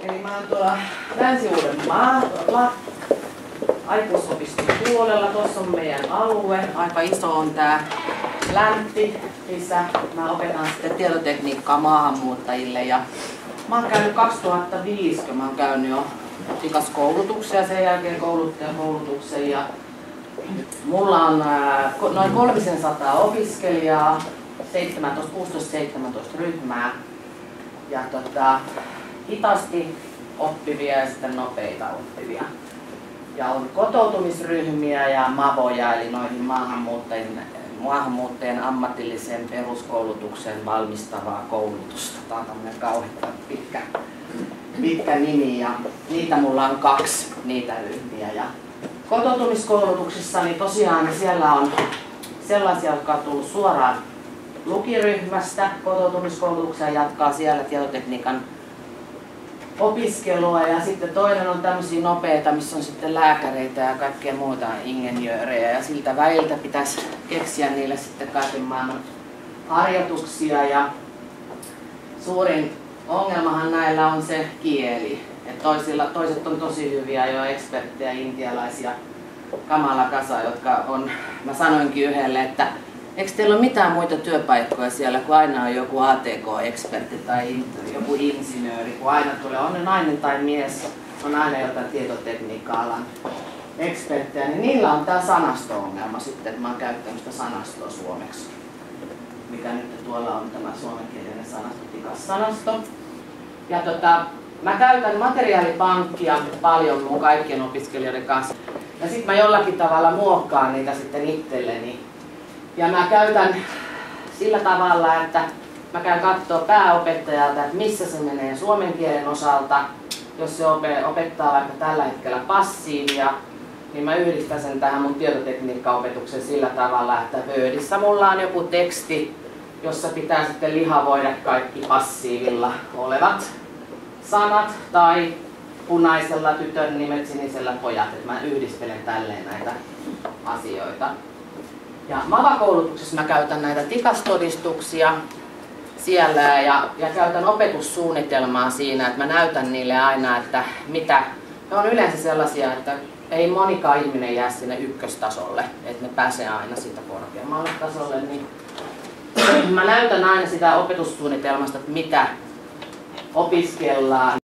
Eli mä oon tuolla Länsi-Uudenmaalla aikuisopiston puolella. Tuossa on meidän alue. Aika iso on tää Läntti, missä mä opetan sitten tietotekniikkaa maahanmuuttajille. Ja mä oon käynyt 2005, kun mä oon käynyt jo koulutuksia, sen jälkeen kouluttajakoulutuksen. Ja mulla on noin 300 opiskelijaa, 16-17 ryhmää. Ja hitaasti oppivia ja sitten nopeita oppivia. Ja on kotoutumisryhmiä ja MAVOja, eli noihin maahanmuuttajien ammatilliseen peruskoulutukseen valmistavaa koulutusta. Tämä on tämmöinen kauhean pitkä nimi ja niitä mulla on 2 niitä ryhmiä. Ja kotoutumiskoulutuksissa niin tosiaan siellä on sellaisia, jotka on tullut suoraan lukiryhmästä kotoutumiskoulutukseen ja jatkaa siellä tietotekniikan opiskelua. Ja sitten toinen on tämmöisiä nopeita, missä on sitten lääkäreitä ja kaikkea muuta ingenjöörejä. Ja siltä väliltä pitäisi keksiä niille sitten kaiken maailman harjoituksia. Ja suurin ongelmahan näillä on se kieli. Et toiset on tosi hyviä jo eksperttejä, intialaisia kamala kasa, jotka on, mä sanoinkin yhdelle, että eikö teillä ole mitään muita työpaikkoja siellä, kun aina on joku ATK-ekspertti tai joku insinööri, kun aina tulee, on ne nainen tai mies, on aina jotain tietotekniikka-alan eksperttejä, niin niillä on tämä sanasto-ongelma sitten, että mä oon käyttänyt sitä sanastoa suomeksi, mikä nyt tuolla on tämä suomenkielinen sanasto, tikas-sanasto. Ja mä käytän materiaalipankkia paljon mun kaikkien opiskelijoiden kanssa. Ja sitten mä jollakin tavalla muokkaan niitä sitten itselleni. Ja mä käytän sillä tavalla, että mä käyn katsoa pääopettajalta, että missä se menee suomen kielen osalta. Jos se opettaa vaikka tällä hetkellä passiivia, niin mä yhdistän sen tähän mun tietotekniikkaopetukseen sillä tavalla, että Wordissä mulla on joku teksti, jossa pitää sitten lihavoida kaikki passiivilla olevat sanat tai punaisella tytön nimet, sinisellä pojat, että mä yhdistelen tälleen näitä asioita. Ja MAVA-koulutuksessa mä käytän näitä tikastodistuksia siellä ja käytän opetussuunnitelmaa siinä, että mä näytän niille aina, että mitä. Ne on yleensä sellaisia, että ei monikaan ihminen jää sinne ykköstasolle, että ne pääsee aina siitä korkeammalle tasolle. Niin mä näytän aina sitä opetussuunnitelmasta, että mitä opiskellaan